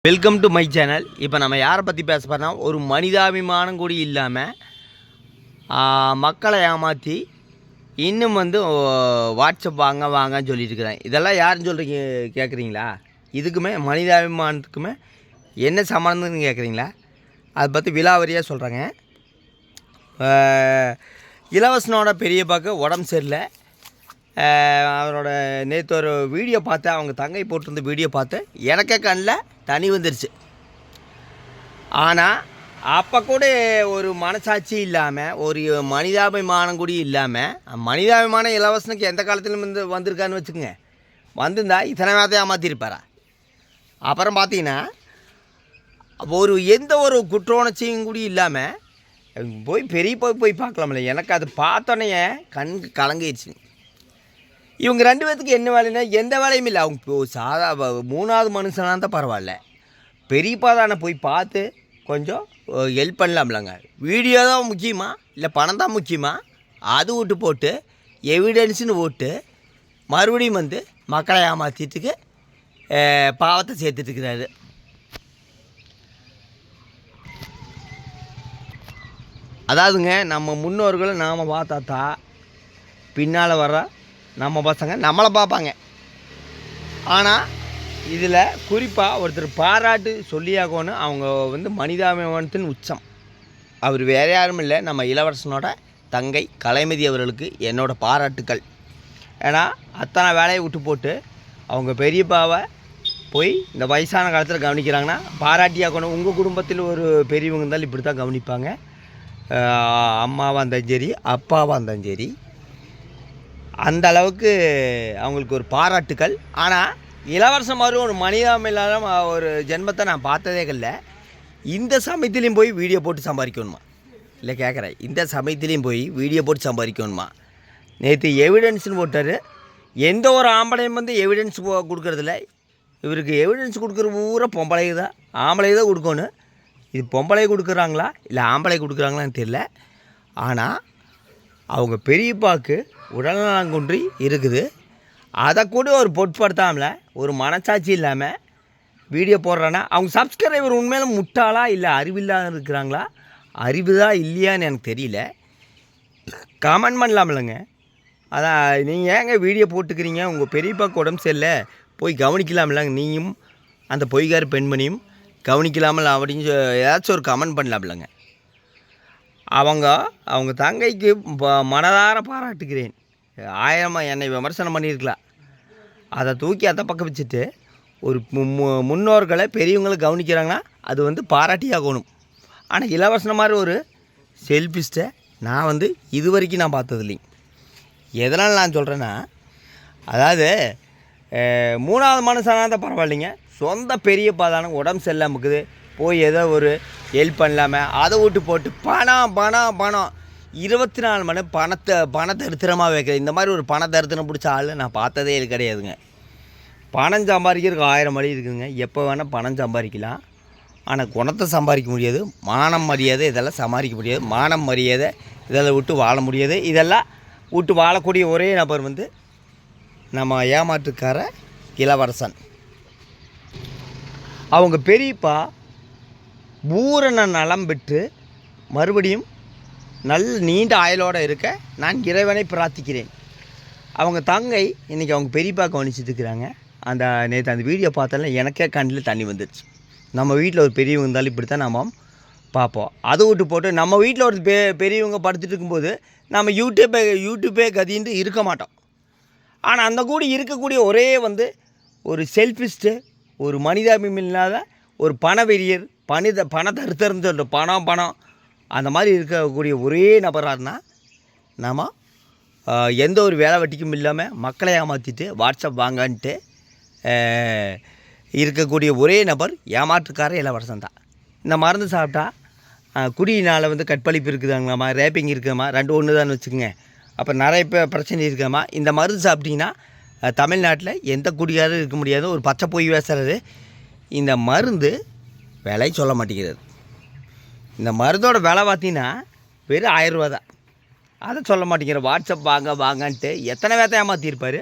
Welcome to my channel. இப்போ நம்ம யாரை பற்றி பேச போகிறோம், ஒரு மனிதாபிமானம் கூட இல்லாமல் மக்களை ஏமாற்றி இன்னும் வாட்ஸ்அப் வாங்க வாங்கன்னு சொல்லிட்டு இருக்கிறேன். இதெல்லாம் யாருன்னு சொல்கிறீங்க கேட்குறீங்களா? இதுக்குமே மனிதாபிமானத்துக்குமே என்ன சம்மந்தம்னு கேட்குறீங்களா? அதை பற்றி விலாவரியாக சொல்கிறேங்க. இளவரசனோட பெரியப்பாக்கு உடம்பு சரியில்லை. அவரோட நேற்று ஒரு வீடியோ பார்த்தேன், அவங்க தங்கை போட்டிருந்த வீடியோ பார்த்து எனக்கே கண்ணில் தனி வந்துருச்சு. ஆனால் அப்போ கூட ஒரு மனசாட்சி இல்லாமல், ஒரு மனிதாபிமானம் கூட இல்லாமல், மனிதாபிமானம் இளவரசனுக்கு எந்த காலத்துலையும் வந்திருக்கான்னு வச்சுக்கோங்க. வந்திருந்தா இத்தனை வேத்தையாக மாற்றிருப்பாரா? அப்புறம் பார்த்தீங்கன்னா எந்த ஒரு குற்ற உணர்ச்சியும் கூட இல்லாமல் போய் பார்க்கலாம்ல. எனக்கு அது பார்த்தோன்னே கண் கலங்கிடுச்சு. இவங்க ரெண்டு பேர்த்துக்கு என்ன வேலைன்னா எந்த வேலையும் இல்லை. அவங்க சாதா மூணாவது மனுஷனாக தான் பரவாயில்ல, பெரியப்பா தானே போய் பார்த்து கொஞ்சம் ஹெல்ப் பண்ணலாம்லங்க. வீடியோ தான் முக்கியமா இல்லை பணம் தான் முக்கியமா? அது விட்டு போட்டு எவிடன்ஸுன்னு போட்டு மறுபடியும் மக்களை ஏமாற்றிட்டுக்கு பாவத்தை சேர்த்துட்டுருக்கிறாரு. அதாவதுங்க, நம்ம முன்னோர்களை நாம் பார்த்தாத்தா பின்னால் வர்ற நம்ம பசங்க நம்மளை பார்ப்பாங்க. ஆனால் இதில் குறிப்பாக ஒருத்தர் பாராட்டு சொல்லியாகணும். அவங்க மனிதாபிமானத்தின் உச்சம். அவர் வேறு யாரும் இல்லை, நம்ம இளவரசனோட தங்கை கலைமதி அவர்களுக்கு என்னோடய பாராட்டுக்கள். ஏன்னா அத்தனை வேலையை விட்டு போட்டு அவங்க பெரியப்பாவை போய் இந்த வயசான காலத்தில் கவனிக்கிறாங்கன்னா பாராட்டியாகணும். உங்கள் குடும்பத்தில் ஒரு பெரியவங்க இருந்தாலும் இப்படி தான் கவனிப்பாங்க. அம்மாவாக இருந்தாலும் சரி, அப்பாவாக இருந்தாலும் சரி, அந்த அளவுக்கு அவங்களுக்கு ஒரு பாராட்டுக்கள். ஆனால் இளவரசன் மாதிரி ஒரு மனிதாபிமான ஒரு ஜென்மத்தை நான் பார்த்ததே இல்லை. இந்த சமயத்துலேயும் போய் வீடியோ போட்டு சம்பாதிக்கணுமா? இல்லை கேட்குறேன், இந்த சமயத்துலேயும் போய் வீடியோ போட்டு சம்பாதிக்கணுமா? நேற்று எவிடன்ஸ்னு போட்டார். எந்த ஒரு ஆம்பளையும் எவிடன்ஸ் கொடுக்குறதில்ல. இவருக்கு எவிடன்ஸ் கொடுக்குற பூரா பொம்பளை தான், ஆம்பளை தான் கொடுக்கணும். இது பொம்பளை கொடுக்குறாங்களா இல்லை ஆம்பளை கொடுக்குறாங்களான்னு தெரியல. ஆனால் அவங்க பெரியப்பாக்கு உடல்நலங்குன்றி இருக்குது. அதை கூட ஒரு பொருட்படுத்தாமல், ஒரு மனசாட்சி இல்லாமல் வீடியோ போடுறான்னா அவங்க சப்ஸ்கிரைபர் உண்மையில முட்டாளா இல்லை அறிவில்லாத இருக்கிறாங்களா? அறிவு தான் இல்லையான்னு எனக்கு தெரியல. கமெண்ட் பண்ணலாம்லங்க. அதான் நீங்கள் ஏங்க வீடியோ போட்டுக்கிறீங்க? உங்கள் பெரியப்பாக்கு உடம்பு சரியில்லை, போய் கவனிக்கலாம்லங்க. நீயும் அந்த பொய்கார பெண்மணியும் கவனிக்கலாமல் அப்படின்னு ஏதாச்சும் ஒரு கமெண்ட் பண்ணலாம்லங்க. அவங்க தங்கைக்கு மனதார பாராட்டுகிறேன். ஆயிரமாக என்னை விமர்சனம் பண்ணியிருக்கலாம். அதை தூக்கி அந்த பக்கம் வச்சுட்டு ஒரு முன்னோர்களை பெரியவங்களை கவனிக்கிறாங்கன்னா அது பாராட்டியாகணும். ஆனால் இளவரசன மாதிரி ஒரு செல்ஃபிஸ்ட்டை நான் இது வரைக்கும் நான் பார்த்தது இல்லைங்க. எதனால் நான் சொல்கிறேன்னா, அதாவது மூணாவது மனுஷனாக தான் பரவாயில்லைங்க, சொந்த பெரியப்பா தானே உடம்பு சரியில்லாமல் இருக்குது, போய் ஏதோ ஒரு ஹெல்ப் பண்ணலாமல் அதை விட்டு போட்டு பணம் பணம் பணம் 24 மணி பணத்தை எடுத்துறமாக வைக்கிற இந்த மாதிரி ஒரு பணத்தை எடுத்துன பிடிச்ச ஆள் நான் பார்த்ததே கிடையாதுங்க. பணம் சம்பாதிக்கிறதுக்கு 1000 வழி இருக்குதுங்க. எப்போ வேணால் பணம் சம்பாதிக்கலாம். ஆனால் குணத்தை சம்பாதிக்க முடியாது. மானம் மரியாதை இதெல்லாம் சம்பாதிக்க முடியாது. மானம் மரியாதை இதெல்லாம் விட்டு வாழ முடியாது. இதெல்லாம் விட்டு வாழக்கூடிய ஒரே நபர் நம்ம ஏமாற்றுக்கார இளவரசன். அவங்க பெரியப்பா பூரண நலம் பெற்று மறுபடியும் நீண்ட ஆயுளோடு இருக்க நான் இறைவனை பிரார்த்திக்கிறேன். அவங்க தங்கை இன்றைக்கி அவங்க பெரியப்பா கவனிச்சுட்டு இருக்கிறாங்க. நேற்று அந்த வீடியோ பார்த்தாலும் எனக்கே கண்ணில் தண்ணி வந்துடுச்சு. நம்ம வீட்டில் ஒரு பெரியவங்க இருந்தாலும் இப்படி தான் நம்ம பார்ப்போம். அதை விட்டு போட்டு நம்ம வீட்டில் ஒரு பெரியவங்க படுத்துட்டு இருக்கும்போது நம்ம யூடியூப்பே கதின்ட்டு இருக்க மாட்டோம். ஆனால் அந்த கூட இருக்கக்கூடிய ஒரே ஒரு செல்ஃபிஸ்ட்டு, ஒரு மனிதாபிமானம் இல்லாத ஒரு பணவெறியர், பணத்தை அறுத்தறிஞ்சு சொல்கிற பணம் அந்த மாதிரி இருக்கக்கூடிய ஒரே நபராக இருந்தால் நாம் எந்த ஒரு வேலை வெட்டிக்கும் இல்லாமல் மக்களை ஏமாற்றிட்டு வாட்ஸ்அப் வாங்கன்ட்டு இருக்கக்கூடிய ஒரே நபர் ஏமாற்றுக்கார இளவரசன் தான். இந்த மருந்து சாப்பிட்டா குடியினால் கற்பழிப்பு இருக்குதாங்களாம்மா, ரேப்பிங் இருக்குதாம்மா, 2 ஒன்று தான் வச்சுக்கோங்க. அப்போ நிறைய பிரச்சனை இருக்காம்மா. இந்த மருந்து சாப்பிட்டிங்கன்னா தமிழ்நாட்டில் எந்த குடியாரும் இருக்க முடியாது. ஒரு பச்சை பொய் பேசுகிறது. இந்த மருந்து விலை சொல்ல மாட்டேங்கிறது. இந்த மருந்தோட விலை பார்த்தீங்கன்னா வெறும் 1000 ரூபா தான். அதை சொல்ல மாட்டேங்கிற. வாட்ஸ்அப் வாங்கன்ட்டு எத்தனை வேத்தை ஏமாற்றிருப்பார்.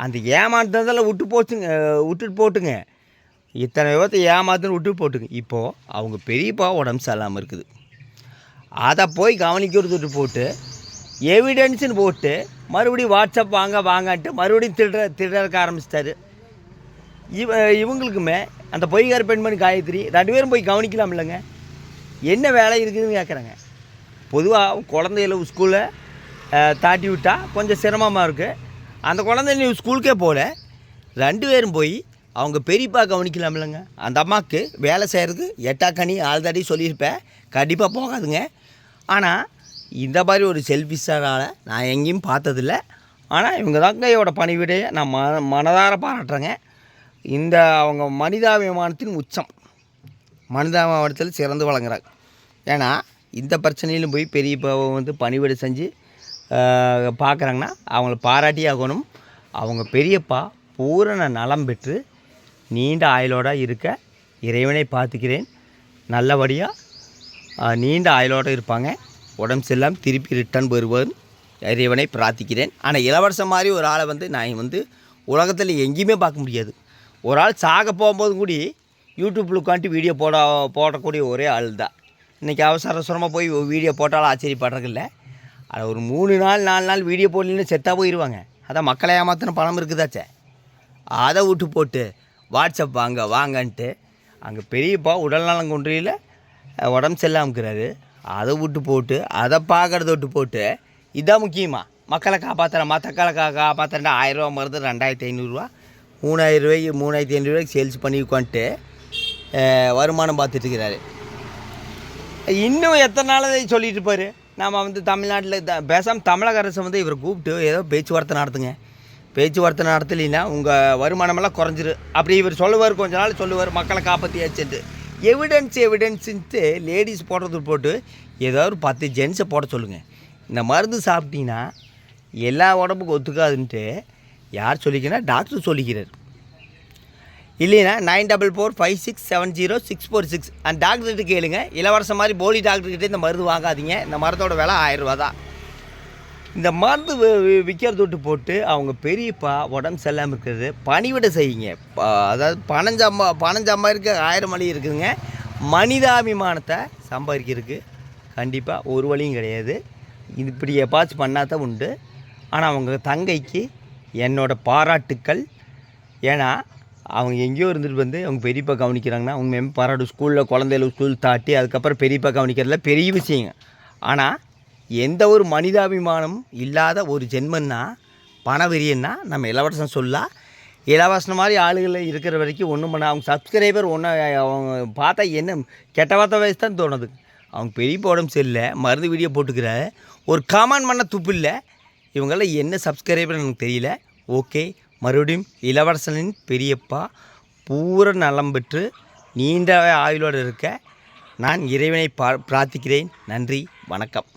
அந்த ஏமாற்றதெல்லாம் விட்டுட்டு போட்டுங்க. இத்தனை விபத்தை ஏமாத்துன்னு விட்டு போட்டுங்க. இப்போது அவங்க பெரியப்பா உடம்பு சரியில்லாமல் இருக்குது, அதை போய் கவனிக்கிறது விட்டு போட்டு எவிடன்ஸுன்னு போட்டு மறுபடியும் வாட்ஸ்அப் வாங்கன்ட்டு மறுபடியும் திருடறக்க ஆரம்பிச்சிட்டாரு. இவங்களுக்குமே அந்த பொய்கார பெண்மணி காயத்ரி 2 பேரும் போய் கவனிக்கலாம் இல்லைங்க, என்ன வேலை இருக்குதுன்னு கேட்குறாங்க. பொதுவாக குழந்தைகள ஸ்கூலில் தாட்டி விட்டால் கொஞ்சம் சிரமமாக இருக்குது. அந்த குழந்தை நீ ஸ்கூலுக்கே போகல, 2 பேரும் போய் அவங்க பெரியப்பா கவனிக்கலாம் இல்லைங்க. அந்த அம்மாவுக்கு வேலை செய்கிறதுக்கு எட்டாக்கணி ஆல்ரெடி சொல்லியிருப்பேன், கண்டிப்பாக போகாதுங்க. ஆனால் இந்த மாதிரி ஒரு செல்ஃபிஷானால் நான் எங்கேயும் பார்த்ததில்ல. ஆனால் இவங்க தாங்க பணிவிடையை நான் மனதார பாராட்டுறேங்க. இந்த அவங்க மனிதாபிமானத்தின் உச்சம், மனிதாபிமானத்தில் சிறந்து வழங்குறாங்க. ஏன்னா இந்த பிரச்சனையிலும் போய் பெரியப்பாவை வந்து பணிவிடை செஞ்சு பார்க்குறாங்கன்னா அவங்கள பாராட்டி ஆகணும். அவங்க பெரியப்பா பூரண நலம் பெற்று நீண்ட ஆயுளோடு இருக்க இறைவனை பார்த்துக்கிறேன். நல்லபடியாக நீண்ட ஆயுளோடு இருப்பாங்க, உடம்பு சரியில்லாமல் திருப்பி ரிட்டர்ன் வருவார், இறைவனை பிரார்த்திக்கிறேன். ஆனால் இளவரசன் மாதிரி ஒரு ஆளை வந்து நான் வந்து உலகத்தில் எங்கேயுமே பார்க்க முடியாது. ஒரு ஆள் சாக போகும்போது கூடி யூடியூப்பில் உட்காந்து வீடியோ போடக்கூடிய ஒரே ஆள் தான். இன்றைக்கி அவசரமாக போய் வீடியோ போட்டாலும் ஆச்சரியப்படுறதில்ல. அது ஒரு 3 நாள் 4 நாள் வீடியோ போடலன்னு செத்தாக போயிடுவாங்க. அதான் மக்களை ஏமாத்தின பணம் இருக்குதாச்சே, அதை விட்டு போட்டு வாட்ஸ்அப் வாங்கன்ட்டு அங்கே பெரியப்பா உடல்நலம் குன்றியில் உடம்பு சரியில்லாமக்கிறாரு, அதை விட்டு போட்டு அதை பார்க்குறத விட்டு போட்டு இதான் முக்கியமாக மக்களை காப்பாற்றுறேன், மக்களை காப்பாற்றுறேன் 1000 ரூபா மருந்து 2500 3000 ரூபாய்க்கு 3500 ரூபாய்க்கு சேல்ஸ் பண்ணி உட்காந்துட்டு வருமானம் பார்த்துட்டுருக்கிறாரு. இன்னும் எத்தனை நாள் சொல்லிட்டு இருப்பார். நாம் வந்து தமிழ்நாட்டில் பேசாமல் தமிழக அரசை வந்து இவர் கூப்பிட்டு ஏதோ பேச்சுவார்த்தை நடத்துங்க, பேச்சுவார்த்தை நடத்தலைன்னா உங்கள் வருமானமெல்லாம் குறைஞ்சிரு அப்படி இவர் சொல்லுவார். கொஞ்ச நாள் சொல்லுவார் மக்களை காப்பாற்றியாச்சுன்ட்டு. எவிடன்ஸுன்ட்டு லேடிஸ் போடுறது போட்டு ஏதோ ஒரு 10 ஜென்ஸை போட சொல்லுங்கள். இந்த மருந்து சாப்பிட்டீங்கன்னா எல்லா உடம்புக்கும் ஒத்துக்காதுன்ட்டு யார் சொல்லிக்கிறா? டாக்டர் சொல்லிக்கிறார். இல்லைன்னா 9445670646 அந்த டாக்டர்கிட்ட கேளுங்க. இளவரசம் மாதிரி போலி டாக்டர்கிட்ட இந்த மருந்து வாங்காதீங்க. இந்த மருந்தோட விலை 1000 ரூபா தான். இந்த மருந்து விற்கிறத விட்டு போட்டு அவங்க பெரியப்பா உடம்பு சரியில்லாமல் இருக்கிறது பணிவிடை செய்யுங்க. அதாவது பணம் சம்பாதிக்க 1000 வழி இருக்குதுங்க. மனிதாபிமானத்தை சம்பாதிக்கிறதுக்கு கண்டிப்பாக ஒரு வழியும் கிடையாது. இது இப்படி எப்பாச்சும் பண்ணாதான் உண்டு. ஆனால் அவங்க தங்கைக்கு என்னோடய பாராட்டுக்கள். ஏன்னா அவங்க எங்கேயோ இருந்துட்டு வந்து அவங்க பெரியப்பா கவனிக்கிறாங்கன்னா உண்மையுமே பாராட்டு. ஸ்கூலில் குழந்தைகள் ஸ்கூல் தாட்டி அதுக்கப்புறம் பெரியப்பா கவனிக்கிறதுல பெரிய விஷயங்க. ஆனால் எந்த ஒரு மனிதாபிமானம் இல்லாத ஒரு ஜென்மன்னா பணவெறியன்னா நம்ம இளவரசன் சொல்லலாம். இளவரசன் மாதிரி ஆளுகள் இருக்கிற வரைக்கும் ஒன்றும் பண்ண அவங்க சப்ஸ்கிரைபர் ஒன்று அவங்க பார்த்தா என்ன கெட்ட வார்த்தை வயசு தான் தோணுது. அவங்க பெரியப்பா உடம்பு சரியில்லை, மருந்து வீடியோ போட்டுக்கிற ஒரு கமெண்ட் பண்ண துப்பு இல்லை. இவங்களாம் என்ன சப்ஸ்கிரைபர் எனக்கு தெரியல. ஓகே, மறுபடியும் இளவரசனின் பெரியப்பா பூர நலம் பெற்று நீண்ட ஆயுளோடு இருக்க நான் இறைவனை பிரார்த்திக்கிறேன். நன்றி, வணக்கம்.